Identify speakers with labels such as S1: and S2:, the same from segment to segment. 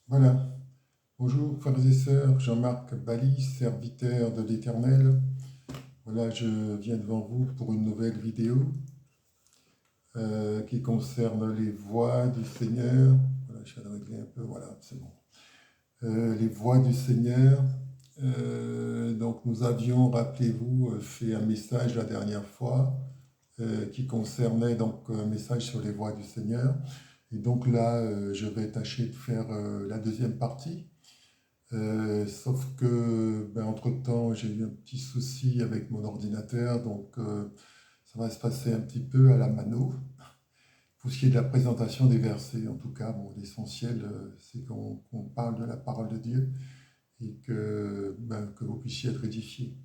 S1: Voilà. Bonjour frères et sœurs, Jean-Marc Bali, serviteur de l'Éternel. Voilà, je viens devant vous pour une nouvelle vidéo qui concerne les voies du Seigneur. Voilà, je vais régler un peu, voilà, c'est bon. Les voies du Seigneur. Donc nous avions, rappelez-vous, fait un message la dernière fois qui concernait donc un message sur les voies du Seigneur. Et donc là, je vais tâcher de faire la deuxième partie. Sauf que, ben, entre-temps, j'ai eu un petit souci avec mon ordinateur, donc ça va se passer un petit peu à la mano. Pour ce qui est de la présentation des versets, en tout cas, bon, l'essentiel, c'est qu'on parle de la parole de Dieu et que, ben, que vous puissiez être édifiés.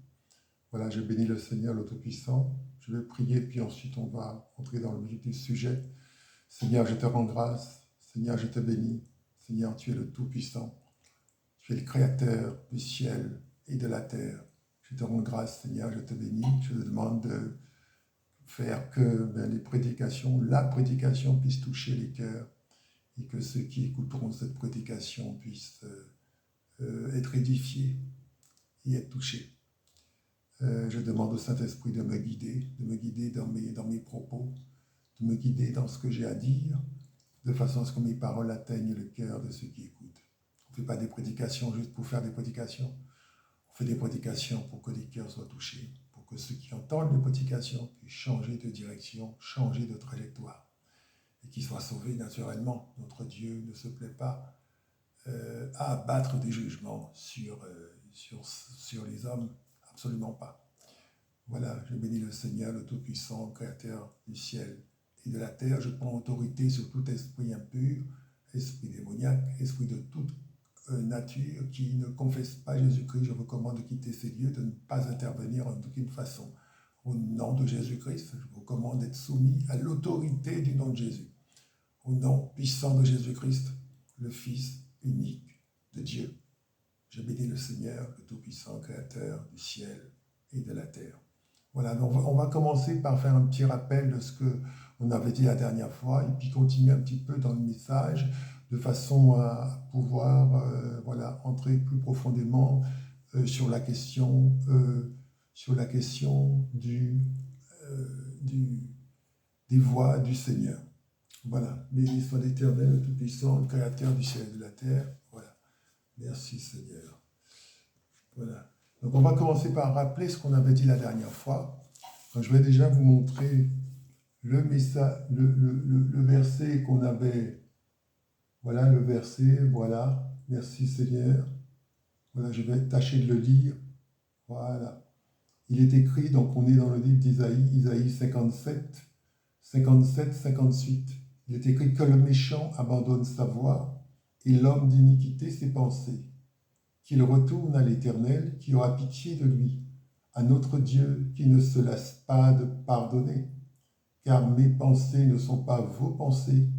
S1: Voilà, je bénis le Seigneur, le Tout-Puissant. Je vais prier, puis ensuite on va entrer dans le vif du sujet. Seigneur, je te rends grâce. Seigneur, je te bénis. Seigneur, tu es le Tout-Puissant. Tu es le créateur du ciel et de la terre. Je te rends grâce, Seigneur, je te bénis. Je te demande de faire que ben, les prédications, la prédication puisse toucher les cœurs et que ceux qui écouteront cette prédication puissent être édifiés et être touchés. Je demande au Saint-Esprit de me guider dans mes propos, de me guider dans ce que j'ai à dire, de façon à ce que mes paroles atteignent le cœur de ceux qui écoutent. On ne fait pas des prédications juste pour faire des prédications. On fait des prédications pour que les cœurs soient touchés, pour que ceux qui entendent les prédications puissent changer de direction, changer de trajectoire, et qu'ils soient sauvés naturellement. Notre Dieu ne se plaît pas à abattre des jugements sur les hommes, absolument pas. Voilà, je bénis le Seigneur, le Tout-Puissant, Créateur du ciel et de la terre. Je prends autorité sur tout esprit impur, esprit démoniaque, esprit de toute nature qui ne confesse pas Jésus-Christ. Je recommande de quitter ces lieux, de ne pas intervenir en aucune façon. Au nom de Jésus-Christ, je vous recommande d'être soumis à l'autorité du nom de Jésus. Au nom puissant de Jésus-Christ, le Fils unique de Dieu. Je bénis le Seigneur, le Tout-Puissant, Créateur du ciel et de la terre. Voilà, donc on va commencer par faire un petit rappel de ce qu'on avait dit la dernière fois et puis continuer un petit peu dans le message de façon à pouvoir voilà, entrer plus profondément sur la question du, des voies du Seigneur. Voilà, béni soit l'Éternel, le Tout-Puissant, le Créateur du ciel et de la terre. Voilà, merci Seigneur. Voilà. Donc on va commencer par rappeler ce qu'on avait dit la dernière fois. Donc, je vais déjà vous montrer le, message, le verset qu'on avait. Voilà le verset, voilà. Merci Seigneur. Voilà, je vais tâcher de le lire. Voilà. Il est écrit, donc on est dans le livre d'Isaïe, Isaïe 57, 57, 58. Il est écrit que le méchant abandonne sa voie et l'homme d'iniquité ses pensées. Qu'il retourne à l'Éternel qui aura pitié de lui, à notre Dieu qui ne se lasse pas de pardonner. Car mes pensées ne sont pas vos pensées,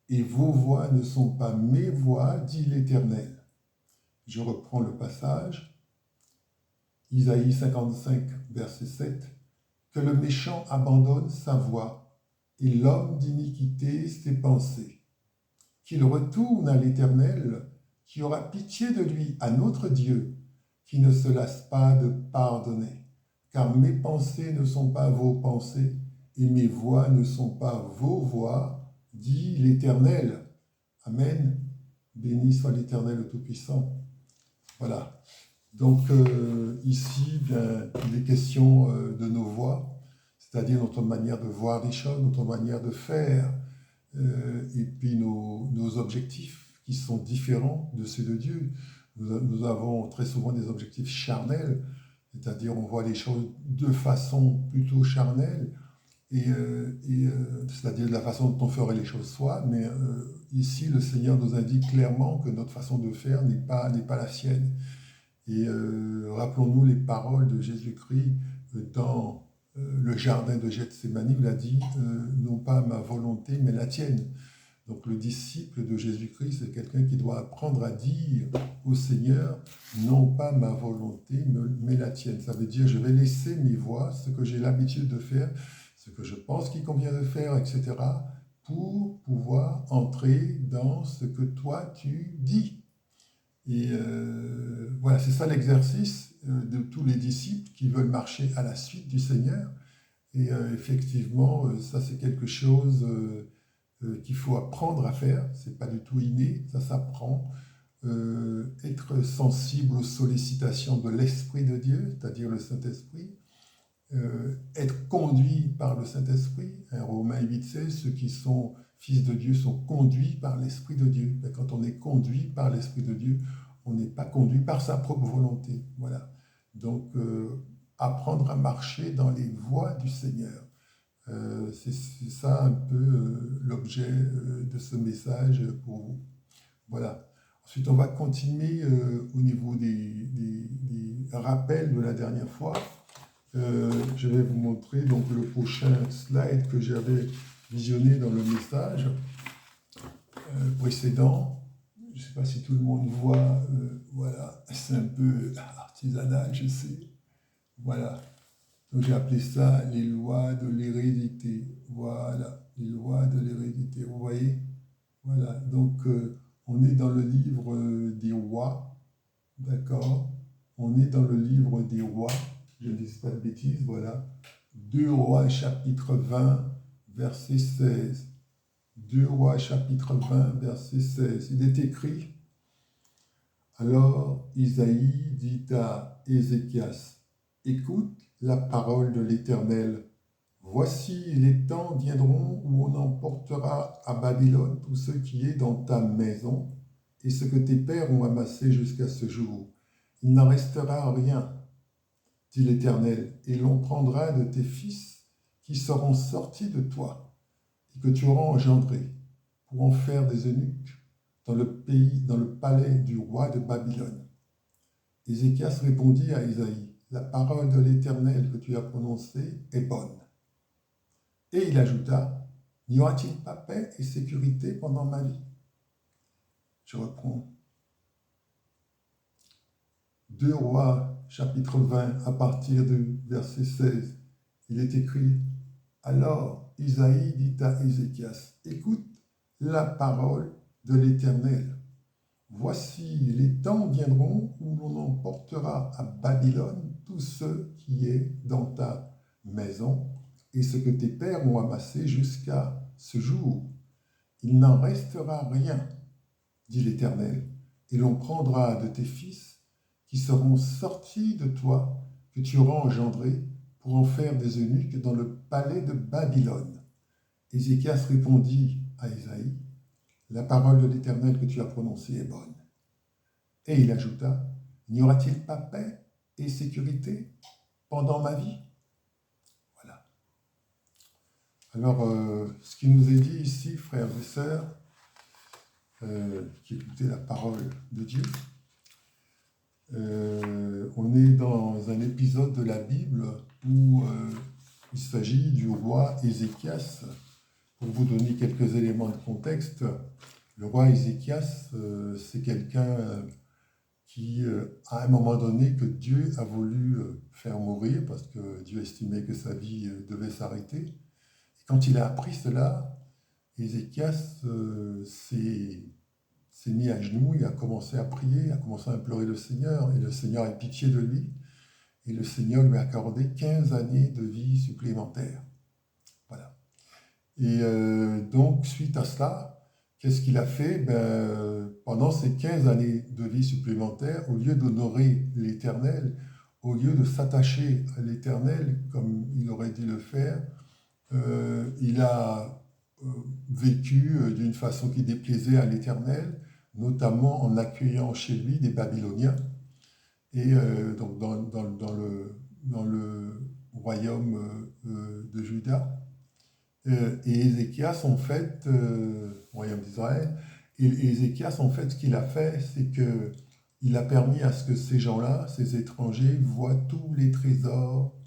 S1: et vos voix ne sont pas mes voix, dit l'Éternel. Je reprends le passage, Isaïe 55, verset 7. Que le méchant abandonne sa voix, et l'homme d'iniquité ses pensées. Qu'il retourne à l'Éternel, qui aura pitié de lui, à notre Dieu, qui ne se lasse pas de pardonner. Car mes pensées ne sont pas vos pensées, et mes voix ne sont pas vos voix, dit l'Éternel. Amen. Béni soit l'Éternel le Tout-Puissant. Voilà. Donc ici, bien, il est question de nos voix, c'est-à-dire notre manière de voir les choses, notre manière de faire, et puis nos objectifs qui sont différents de ceux de Dieu. Nous avons très souvent des objectifs charnels, c'est-à-dire on voit les choses de façon plutôt charnelle, c'est-à-dire de la façon dont on ferait les choses soit, mais ici le Seigneur nous indique clairement que notre façon de faire n'est pas la sienne. Et rappelons-nous les paroles de Jésus-Christ dans le jardin de Gethsémani, où il a dit non pas ma volonté, mais la tienne. Donc le disciple de Jésus-Christ, c'est quelqu'un qui doit apprendre à dire au Seigneur, non pas ma volonté, mais la tienne. Ça veut dire, je vais laisser mes voies, ce que j'ai l'habitude de faire, ce que je pense qu'il convient de faire, etc., pour pouvoir entrer dans ce que toi tu dis. Et voilà, c'est ça l'exercice de tous les disciples qui veulent marcher à la suite du Seigneur. Et effectivement, ça c'est quelque chose qu'il faut apprendre à faire. C'est pas du tout inné, ça s'apprend. Être sensible aux sollicitations de l'Esprit de Dieu, c'est-à-dire le Saint-Esprit. Être conduit par le Saint-Esprit. Romains 8,16, ceux qui sont fils de Dieu sont conduits par l'Esprit de Dieu. Et quand on est conduit par l'Esprit de Dieu, on n'est pas conduit par sa propre volonté. Voilà. Donc, apprendre à marcher dans les voies du Seigneur. C'est ça un peu l'objet de ce message pour vous. Voilà. Ensuite, on va continuer au niveau des rappels de la dernière fois. Je vais vous montrer donc le prochain slide que j'avais visionné dans le message précédent. Je ne sais pas si tout le monde voit. Voilà, c'est un peu artisanal, je sais. Voilà. Donc j'ai appelé ça les lois de l'hérédité. Voilà, les lois de l'hérédité. Vous voyez? Voilà. Donc on est dans le livre des rois. D'accord? On est dans le livre des rois. Je ne dis pas de bêtises, voilà. 2 Rois chapitre 20, verset 16. 2 Rois chapitre 20, verset 16. Il est écrit, alors Isaïe dit à Ézéchias, écoute la parole de l'Éternel. Voici les temps viendront où on emportera à Babylone tout ce qui est dans ta maison et ce que tes pères ont amassé jusqu'à ce jour. Il n'en restera rien, dit l'Éternel, et l'on prendra de tes fils qui seront sortis de toi et que tu auras engendrés pour en faire des eunuques dans le pays, dans le palais du roi de Babylone. Ézéchias répondit à Isaïe, la parole de l'Éternel que tu as prononcée est bonne. Et il ajouta, n'y aura-t-il pas paix et sécurité pendant ma vie? Je reprends. 2 Rois, chapitre 20, à partir du verset 16. Il est écrit, alors Isaïe dit à Ézéchias, écoute la parole de l'Éternel. Voici, les temps viendront où l'on emportera à Babylone tout ce qui est dans ta maison et ce que tes pères ont amassé jusqu'à ce jour. Il n'en restera rien, dit l'Éternel, et l'on prendra de tes fils qui seront sortis de toi, que tu auras engendrés, pour en faire des eunuques dans le palais de Babylone. Ézéchias répondit à Isaïe, la parole de l'Éternel que tu as prononcée est bonne. Et il ajouta, n'y aura-t-il pas paix et sécurité pendant ma vie? Voilà. Alors, ce qui nous est dit ici, frères et sœurs, qui écoutez la parole de Dieu, on est dans un épisode de la Bible où il s'agit du roi Ézéchias. Pour vous donner quelques éléments de contexte, le roi Ézéchias, c'est quelqu'un qui, à un moment donné, que Dieu a voulu faire mourir parce que Dieu estimait que sa vie devait s'arrêter. Et quand il a appris cela, Ézéchias s'est mis à genoux, il a commencé à prier, a commencé à implorer le Seigneur, et le Seigneur a pitié de lui, et le Seigneur lui a accordé 15 années de vie supplémentaire. Voilà. Et donc, suite à cela, qu'est-ce qu'il a fait? Pendant ces 15 années de vie supplémentaires, au lieu d'honorer l'Éternel, au lieu de s'attacher à l'Éternel comme il aurait dû le faire, il a vécu d'une façon qui déplaisait à l'Éternel, notamment en accueillant chez lui des Babyloniens. Et donc dans le royaume de Juda. Et Ézéchias, en fait, royaume d'Israël, et Ézéchias, en fait, ce qu'il a fait, c'est qu'il a permis à ce que ces gens-là, ces étrangers, voient tous les trésors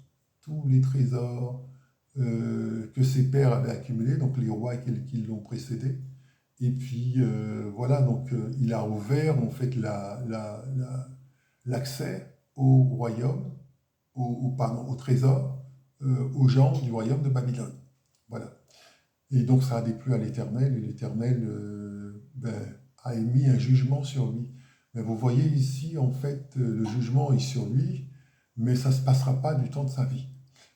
S1: que ses pères avaient accumulés, donc les rois qui l'ont précédé. Et puis, voilà, donc il a ouvert, en fait, l'accès au royaume, au trésor, aux gens du royaume de Babylone. Voilà. Et donc ça a déplu à l'Éternel, et l'Éternel a émis un jugement sur lui. Mais vous voyez ici, en fait, le jugement est sur lui, mais ça ne se passera pas du temps de sa vie.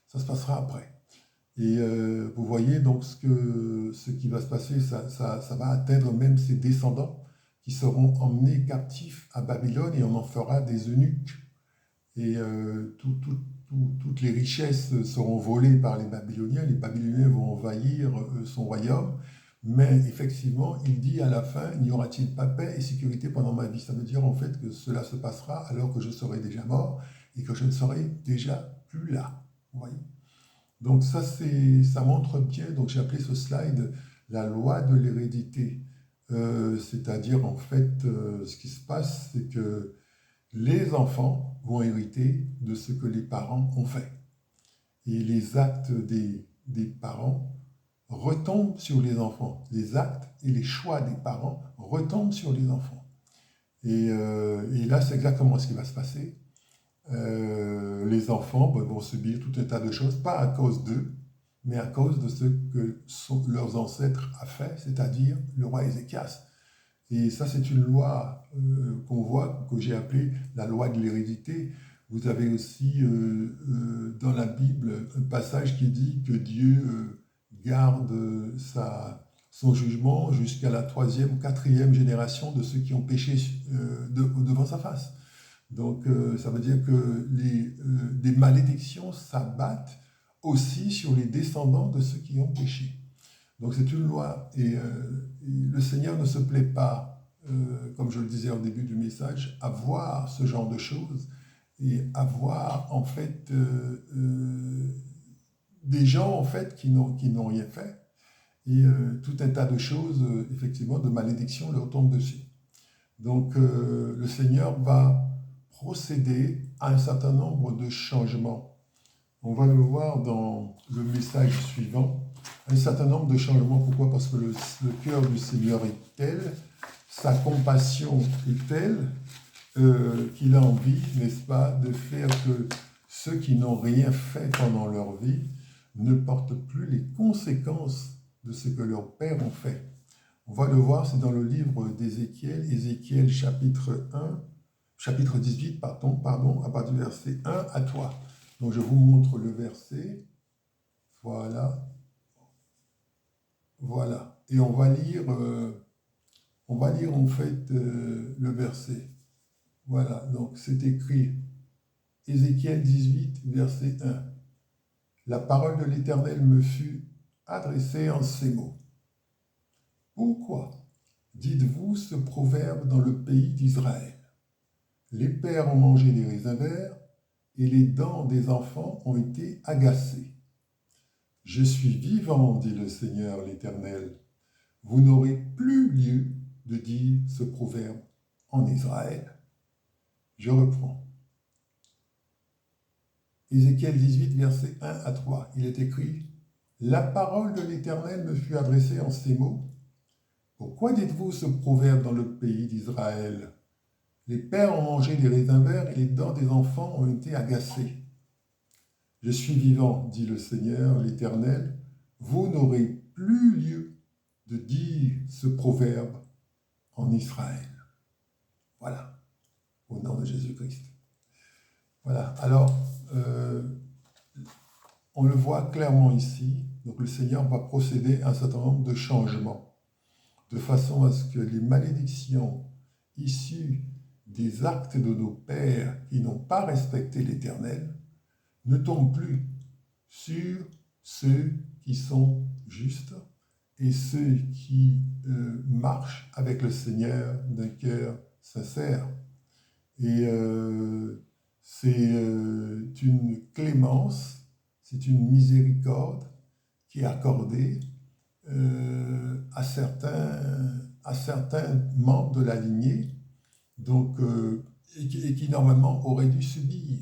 S1: Ça se passera après. Et vous voyez donc ce qui va se passer, ça va atteindre même ses descendants qui seront emmenés captifs à Babylone et on en fera des eunuques. Et toutes les richesses seront volées par les Babyloniens. Les Babyloniens vont envahir son royaume. Mais effectivement, il dit à la fin, n'y aura-t-il pas paix et sécurité pendant ma vie? Ça veut dire en fait que cela se passera alors que je serai déjà mort et que je ne serai déjà plus là. Vous voyez? Donc ça montre bien, donc j'ai appelé ce slide la loi de l'hérédité. C'est-à-dire en fait, ce qui se passe, c'est que les enfants vont hériter de ce que les parents ont fait. Et les actes des parents retombent sur les enfants. Les actes et les choix des parents retombent sur les enfants. Et là, c'est exactement ce qui va se passer. Les enfants vont subir tout un tas de choses, pas à cause d'eux, mais à cause de ce que leurs ancêtres ont fait, c'est-à-dire le roi Ézéchias. Et ça, c'est une loi qu'on voit, que j'ai appelée la loi de l'hérédité. Vous avez aussi dans la Bible un passage qui dit que Dieu garde son jugement jusqu'à la 3e, 4e génération de ceux qui ont péché devant sa face. Donc, ça veut dire que des malédictions s'abattent aussi sur les descendants de ceux qui ont péché. Donc, c'est une loi. Et le Seigneur ne se plaît pas, comme je le disais au début du message, à voir ce genre de choses et à voir, en fait, des gens, en fait, qui n'ont rien fait. Et tout un tas de choses, effectivement, de malédictions leur tombent dessus. Donc, le Seigneur va procéder à un certain nombre de changements. On va le voir dans le message suivant. Un certain nombre de changements. Pourquoi? Parce que le cœur du Seigneur est tel, sa compassion est telle, qu'il a envie, n'est-ce pas, de faire que ceux qui n'ont rien fait pendant leur vie ne portent plus les conséquences de ce que leurs pères ont fait. On va le voir, c'est dans le livre d'Ézéchiel, Ézéchiel chapitre 18, pardon, à partir du verset 1 à toi. Donc je vous montre le verset. Voilà. Voilà. Et on va lire en fait le verset. Voilà. Donc c'est écrit Ézéchiel 18, verset 1. La parole de l'Éternel me fut adressée en ces mots. Pourquoi dites-vous ce proverbe dans le pays d'Israël? Les pères ont mangé des raisins verts et les dents des enfants ont été agacées. Je suis vivant, dit le Seigneur l'Éternel. Vous n'aurez plus lieu de dire ce proverbe en Israël. Je reprends. Ézéchiel 18, versets 1 à 3. Il est écrit « La parole de l'Éternel me fut adressée en ces mots. Pourquoi dites-vous ce proverbe dans le pays d'Israël? Les pères ont mangé des raisins verts et les dents des enfants ont été agacées. Je suis vivant, dit le Seigneur l'Éternel, vous n'aurez plus lieu de dire ce proverbe en Israël. » Voilà, au nom de Jésus-Christ. Voilà, alors, on le voit clairement ici, donc le Seigneur va procéder à un certain nombre de changements, de façon à ce que les malédictions issues des actes de nos pères qui n'ont pas respecté l'Éternel ne tombent plus sur ceux qui sont justes et ceux qui marchent avec le Seigneur d'un cœur sincère. Et c'est une clémence, c'est une miséricorde qui est accordée à certains membres de la lignée, donc, et qui normalement auraient dû subir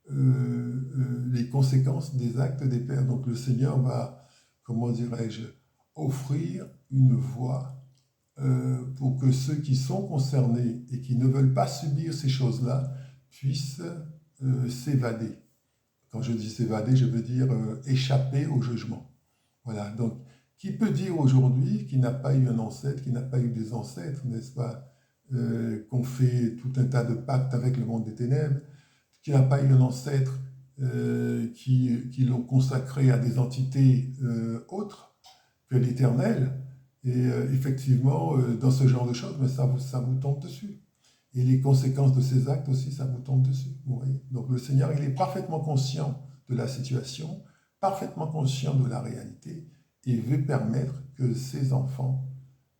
S1: les conséquences des actes des pères. Donc le Seigneur va, comment dirais-je, offrir une voie pour que ceux qui sont concernés et qui ne veulent pas subir ces choses-là puissent s'évader. Quand je dis s'évader, je veux dire échapper au jugement. Voilà, donc qui peut dire aujourd'hui qu'il n'a pas eu un ancêtre, qu'il n'a pas eu des ancêtres, n'est-ce pas, qu'on fait tout un tas de pactes avec le monde des ténèbres, qu'il n'a pas eu un ancêtre qui l'ont consacré à des entités autres que l'Éternel. Et effectivement, dans ce genre de choses, mais ça vous tombe dessus. Et les conséquences de ces actes aussi, ça vous tombe dessus. Vous voyez. Donc le Seigneur, il est parfaitement conscient de la situation, parfaitement conscient de la réalité, et veut permettre que ses enfants,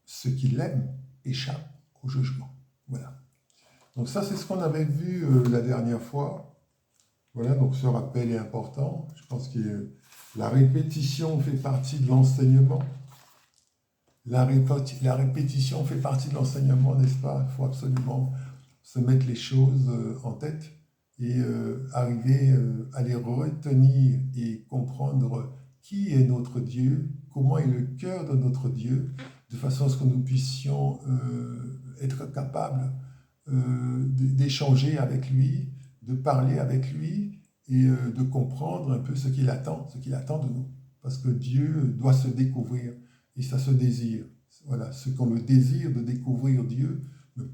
S1: ceux qui l'aiment, échappent au jugement. Voilà. Donc ça, c'est ce qu'on avait vu la dernière fois. Voilà, donc ce rappel est important. Je pense que la répétition fait partie de l'enseignement. La répétition fait partie de l'enseignement, n'est-ce pas? Il faut absolument se mettre les choses en tête et arriver à les retenir et comprendre qui est notre Dieu, comment est le cœur de notre Dieu, de façon à ce que nous puissions être capables d'échanger avec lui, de parler avec lui et de comprendre un peu ce qu'il attend de nous. Parce que Dieu doit se découvrir et ça se désire. Voilà, ceux qui ont le désir de découvrir Dieu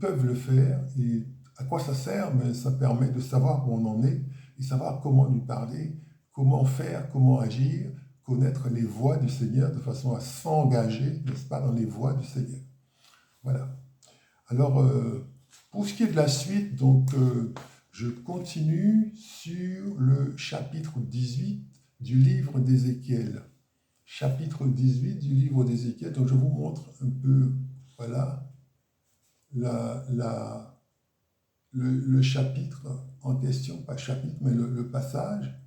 S1: peuvent le faire. Et à quoi ça sert? Mais ça permet de savoir où on en est et savoir comment lui parler, comment faire, comment agir, connaître les voies du Seigneur de façon à s'engager, n'est-ce pas, dans les voies du Seigneur. Voilà. Alors, pour ce qui est de la suite, donc, je continue sur le chapitre 18 du livre d'Ézéchiel. Chapitre 18 du livre d'Ézéchiel. Donc, je vous montre un peu, voilà, le chapitre en question, pas chapitre, mais le passage.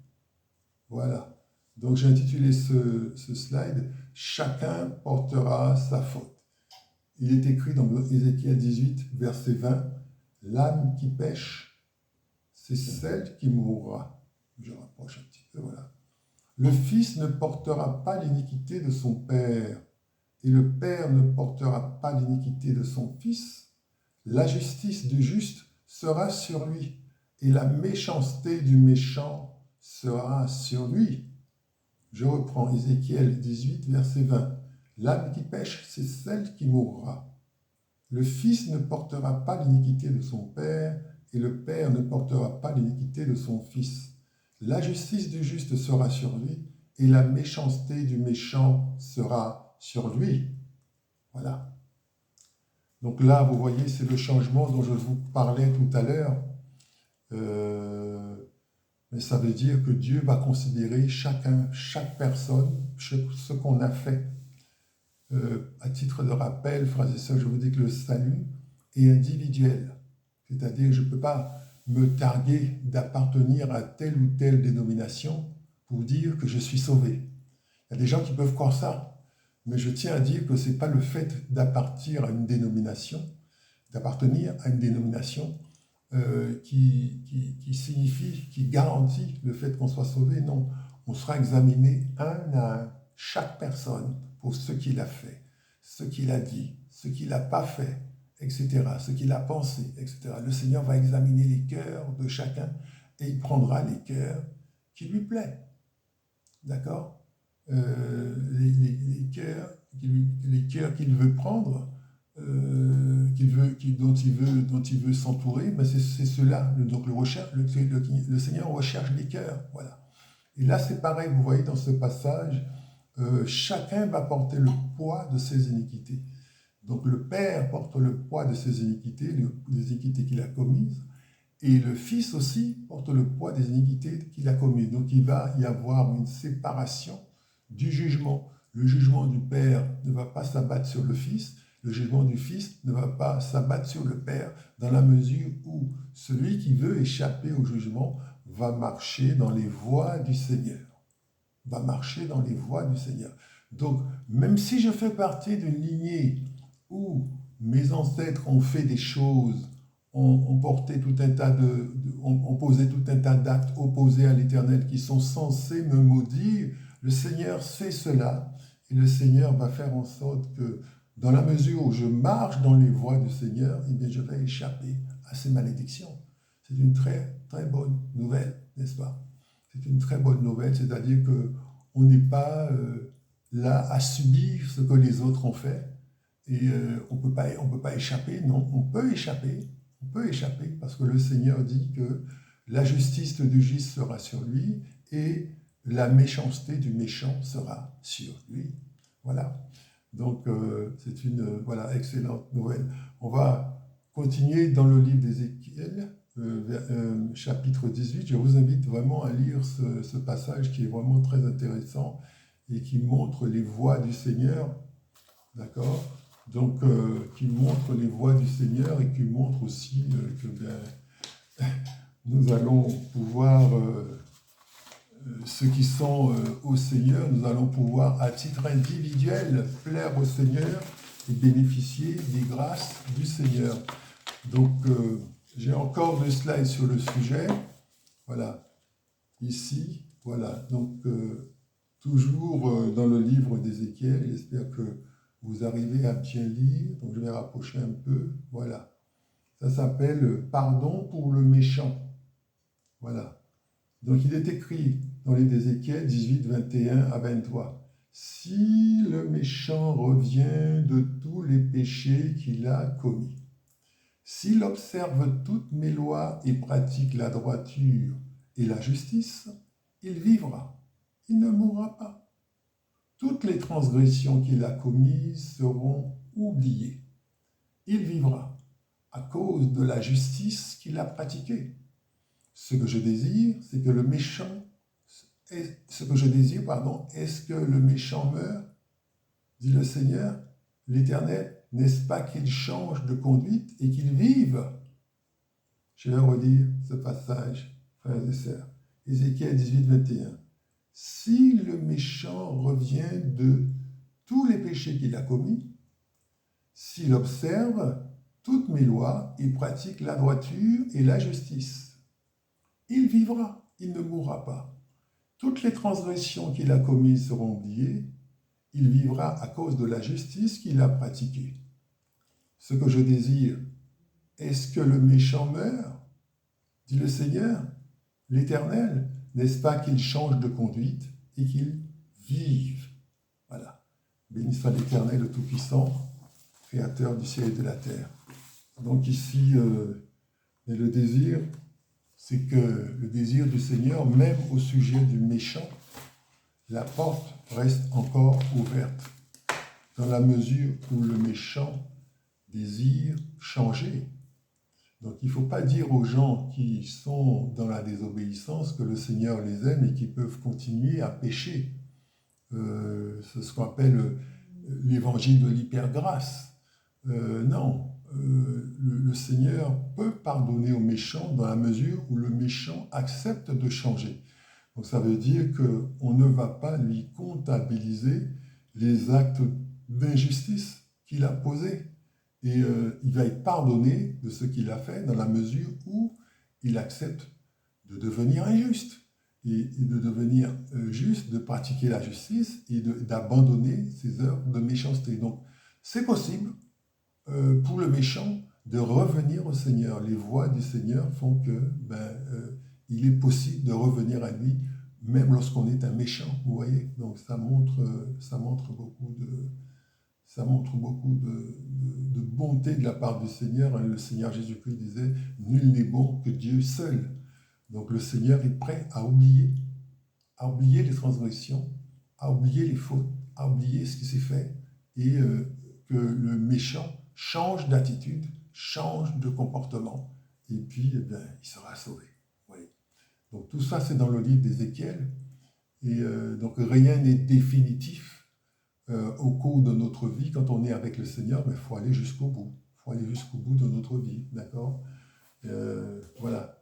S1: Voilà. Donc, j'ai intitulé ce slide « Chacun portera sa faute ». Il est écrit dans Ézéchiel 18, verset 20, « L'âme qui pêche, c'est celle qui mourra. » Je rapproche un petit peu, voilà. « Le fils ne portera pas l'iniquité de son père, et le père ne portera pas l'iniquité de son fils. La justice du juste sera sur lui, et la méchanceté du méchant sera sur lui. » Je reprends Ézéchiel 18, verset 20. « L'âme qui pêche, c'est celle qui mourra. Le fils ne portera pas l'iniquité de son père, et le père ne portera pas l'iniquité de son fils. La justice du juste sera sur lui, et la méchanceté du méchant sera sur lui. » Voilà. Donc là, vous voyez, c'est le changement dont je vous parlais tout à l'heure. Mais ça veut dire que Dieu va considérer chaque personne, ce qu'on a fait. À titre de rappel, frères et sœurs, je vous dis que le salut est individuel. C'est-à-dire, je ne peux pas me targuer d'appartenir à telle ou telle dénomination pour dire que je suis sauvé. Il y a des gens qui peuvent croire ça, mais je tiens à dire que ce n'est pas le fait d'appartenir à une dénomination, qui signifie, qui garantit le fait qu'on soit sauvé. Non, on sera examiné un à un, chaque personne, pour ce qu'il a fait, ce qu'il a dit, ce qu'il n'a pas fait, etc., ce qu'il a pensé, etc. Le Seigneur va examiner les cœurs de chacun et il prendra les cœurs qui lui plaisent. D'accord? Les cœurs qu'il veut prendre, dont il veut s'entourer, mais c'est cela. Donc le Seigneur recherche les cœurs. Voilà. Et là, c'est pareil, vous voyez dans ce passage, chacun va porter le poids de ses iniquités. Donc le Père porte le poids de ses iniquités, les iniquités qu'il a commises, et le Fils aussi porte le poids des iniquités qu'il a commises. Donc il va y avoir une séparation du jugement. Le jugement du Père ne va pas s'abattre sur le Fils, le jugement du Fils ne va pas s'abattre sur le Père, dans la mesure où celui qui veut échapper au jugement va marcher dans les voies du Seigneur. Va marcher dans les voies du Seigneur. Donc, même si je fais partie d'une lignée où mes ancêtres ont fait des choses, ont posé tout un tas d'actes opposés à l'Éternel qui sont censés me maudire, le Seigneur sait cela et le Seigneur va faire en sorte que dans la mesure où je marche dans les voies du Seigneur, eh bien, je vais échapper à ces malédictions. C'est une très, très bonne nouvelle, n'est-ce pas? C'est une très bonne nouvelle, c'est-à-dire qu'on n'est pas là à subir ce que les autres ont fait et on peut pas échapper. Non, on peut échapper, peut échapper parce que le Seigneur dit que la justice du juste sera sur lui et la méchanceté du méchant sera sur lui. Voilà. Donc, c'est une excellente nouvelle. On va continuer dans le livre d'Ézéchiel, chapitre 18. Je vous invite vraiment à lire ce passage qui est vraiment très intéressant et qui montre les voies du Seigneur. D'accord ? Donc, qui montre les voies du Seigneur et qui montre aussi que nous allons pouvoir, ceux qui sont au Seigneur, nous allons pouvoir à titre individuel plaire au Seigneur et bénéficier des grâces du Seigneur. Donc, j'ai encore 2 slides sur le sujet. Voilà, ici, voilà. Donc, toujours dans le livre d'Ézéchiel, j'espère que vous arrivez à bien lire. Donc, je vais rapprocher un peu. Voilà. Ça s'appelle « Pardon pour le méchant ». Voilà. Donc, il est écrit dans les d'Ézéchiel 18, 21 à 23. « Si le méchant revient de tous les péchés qu'il a commis, s'il observe toutes mes lois et pratique la droiture et la justice, il vivra, il ne mourra pas. Toutes les transgressions qu'il a commises seront oubliées. Il vivra à cause de la justice qu'il a pratiquée. Ce que je désire, c'est que le méchant, est-ce que le méchant meure, dit le Seigneur, l'Éternel, n'est-ce pas qu'il change de conduite et qu'il vive? Je vais redire ce passage, frères et sœurs. Ézéchiel 18, 21. Si le méchant revient de tous les péchés qu'il a commis, s'il observe toutes mes lois et pratique la droiture et la justice, il vivra, il ne mourra pas. Toutes les transgressions qu'il a commises seront oubliées, il vivra à cause de la justice qu'il a pratiquée. Ce que je désire, est-ce que le méchant meurt? Dit le Seigneur, l'Éternel, n'est-ce pas qu'il change de conduite et qu'il vive? Voilà. Béni soit l'Éternel, le Tout-Puissant, Créateur du ciel et de la terre. Donc ici, le désir, c'est que le désir du Seigneur, même au sujet du méchant, la porte reste encore ouverte, dans la mesure où le méchant désire changer. Donc il ne faut pas dire aux gens qui sont dans la désobéissance que le Seigneur les aime et qui peuvent continuer à pécher. C'est ce qu'on appelle l'évangile de l'hypergrâce. Non, le Seigneur peut pardonner aux méchants dans la mesure où le méchant accepte de changer. Donc ça veut dire qu'on ne va pas lui comptabiliser les actes d'injustice qu'il a posés. Et il va être pardonné de ce qu'il a fait dans la mesure où il accepte de devenir injuste et de devenir juste, de pratiquer la justice et d'abandonner ses œuvres de méchanceté. Donc c'est possible pour le méchant de revenir au Seigneur. Les voies du Seigneur font que il est possible de revenir à lui même lorsqu'on est un méchant, vous voyez. Donc ça montre beaucoup de bonté de la part du Seigneur. Le Seigneur Jésus-Christ disait « Nul n'est bon que Dieu seul ». Donc le Seigneur est prêt à oublier les transgressions, à oublier les fautes, à oublier ce qui s'est fait, et que le méchant change d'attitude, change de comportement, et puis il sera sauvé. Oui. Donc tout ça, c'est dans le livre d'Ézéchiel, et donc rien n'est définitif au cours de notre vie. Quand on est avec le Seigneur, il faut aller jusqu'au bout. Il faut aller jusqu'au bout de notre vie, d'accord? Voilà.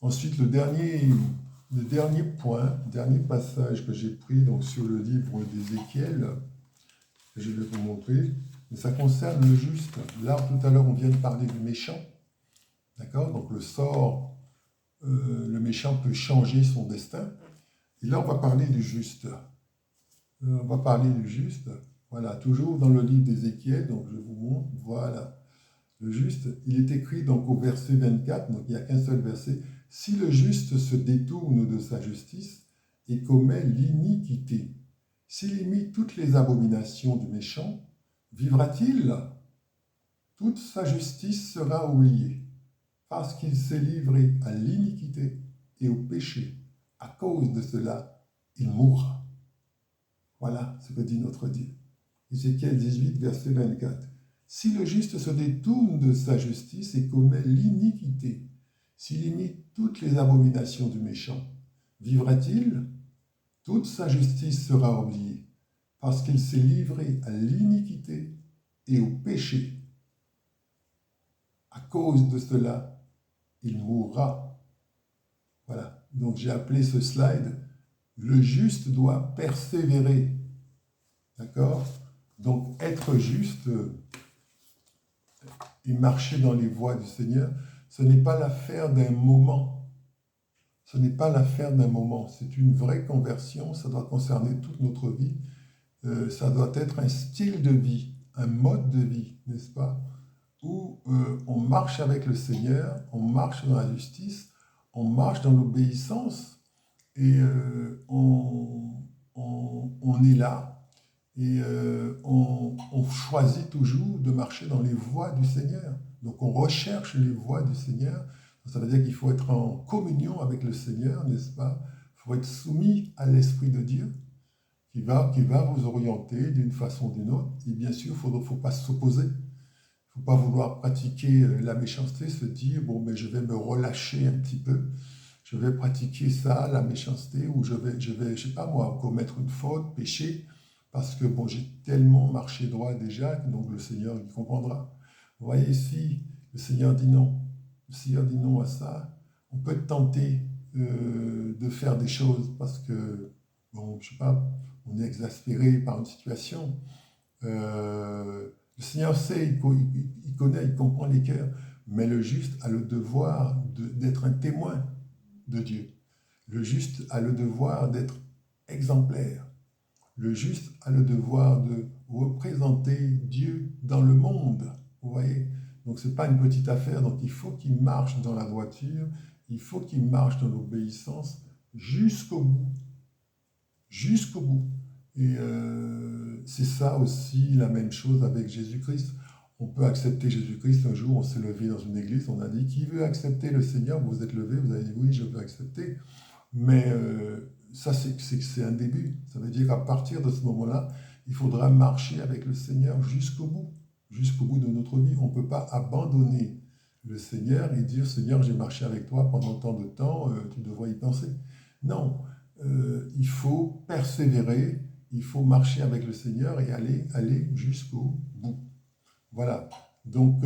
S1: Ensuite, le dernier point, le dernier passage que j'ai pris donc, sur le livre d'Ézéchiel, que je vais vous montrer, mais ça concerne le juste. Là, tout à l'heure, on vient de parler du méchant, d'accord? Donc le méchant peut changer son destin. Et là, on va parler du juste. On va parler du juste, voilà, toujours dans le livre d'Ézéchiel, donc je vous montre, voilà, le juste, il est écrit donc au verset 24, donc il n'y a qu'un seul verset, « Si le juste se détourne de sa justice et commet l'iniquité, s'il imite toutes les abominations du méchant, vivra-t-il? Toute sa justice sera oubliée. parce qu'il s'est livré à l'iniquité et au péché. À cause de cela, il mourra. Voilà ce que dit notre Dieu. Ézéchiel 18, verset 24. Si le juste se détourne de sa justice et commet l'iniquité, s'il imite toutes les abominations du méchant, vivra-t-il? Toute sa justice sera oubliée, parce qu'il s'est livré à l'iniquité et au péché. À cause de cela, il mourra. Voilà. Donc j'ai appelé ce slide « Le juste doit persévérer ». D'accord? Donc être juste et marcher dans les voies du Seigneur, ce n'est pas l'affaire d'un moment. Ce n'est pas l'affaire d'un moment. C'est une vraie conversion. Ça doit concerner toute notre vie. Ça doit être un style de vie, un mode de vie, n'est-ce pas? Où on marche avec le Seigneur, on marche dans la justice, on marche dans l'obéissance et on est là et on choisit toujours de marcher dans les voies du Seigneur. Donc on recherche les voies du Seigneur. Ça veut dire qu'il faut être en communion avec le Seigneur, n'est-ce pas? Il faut être soumis à l'Esprit de Dieu qui va vous orienter d'une façon ou d'une autre. Et bien sûr, il ne faut pas s'opposer. Il ne faut pas vouloir pratiquer la méchanceté, se dire, bon, mais je vais me relâcher un petit peu. Je vais pratiquer ça, la méchanceté, ou je vais, je sais pas moi, commettre une faute, pécher, parce que bon, j'ai tellement marché droit déjà, donc le Seigneur il comprendra. Vous voyez ici, le Seigneur dit non. Le Seigneur dit non à ça. On peut être tenté de faire des choses parce que, bon, je sais pas, on est exaspéré par une situation. Le Seigneur sait, il connaît, il comprend les cœurs, mais le juste a le devoir d'être un témoin de Dieu. Le juste a le devoir d'être exemplaire. Le juste a le devoir de représenter Dieu dans le monde. Vous voyez? Donc ce n'est pas une petite affaire, donc il faut qu'il marche dans la droiture, il faut qu'il marche dans l'obéissance jusqu'au bout. Jusqu'au bout. Et c'est ça aussi la même chose avec Jésus-Christ. On peut accepter Jésus-Christ. Un jour, on s'est levé dans une église, on a dit, qui veut accepter le Seigneur? Vous vous êtes levé, vous avez dit, oui, je veux accepter. Mais ça, c'est un début. Ça veut dire qu'à partir de ce moment-là, il faudra marcher avec le Seigneur jusqu'au bout de notre vie. On ne peut pas abandonner le Seigneur et dire, Seigneur, j'ai marché avec toi pendant tant de temps, tu devrais y penser. Non, il faut persévérer, il faut marcher avec le Seigneur et aller jusqu'au bout. Voilà. Donc,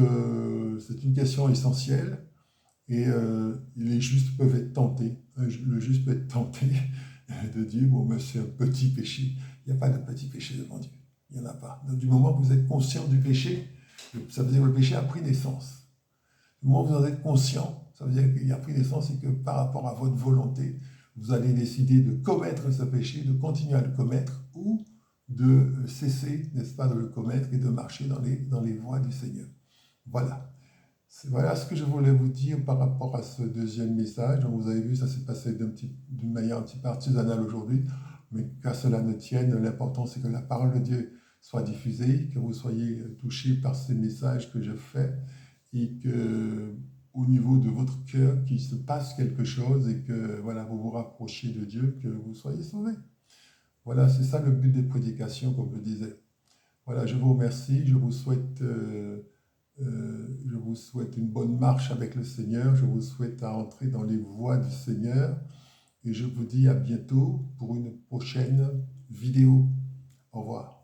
S1: c'est une question essentielle. Et les justes peuvent être tentés. Le juste peut être tenté de dire, bon, mais c'est un petit péché. Il n'y a pas de petit péché devant Dieu. Il n'y en a pas. Donc, du moment que vous êtes conscient du péché, ça veut dire que le péché a pris naissance. Du moment que vous en êtes conscient, ça veut dire qu'il a pris naissance et que par rapport à votre volonté, vous allez décider de commettre ce péché, de continuer à le commettre ou de cesser, n'est-ce pas, de le commettre et de marcher dans les voies du Seigneur. Voilà. Voilà ce que je voulais vous dire par rapport à ce deuxième message. Donc vous avez vu, ça s'est passé d'une manière un petit peu artisanale aujourd'hui, mais qu'à cela ne tienne, l'important c'est que la parole de Dieu soit diffusée, que vous soyez touchés par ces messages que je fais et que au niveau de votre cœur, qu'il se passe quelque chose et que voilà, vous vous rapprochiez de Dieu, que vous soyez sauvés. Voilà, c'est ça le but des prédications, comme je disais. Voilà, je vous remercie, je vous souhaite une bonne marche avec le Seigneur. Je vous souhaite à entrer dans les voies du Seigneur. Et je vous dis à bientôt pour une prochaine vidéo. Au revoir.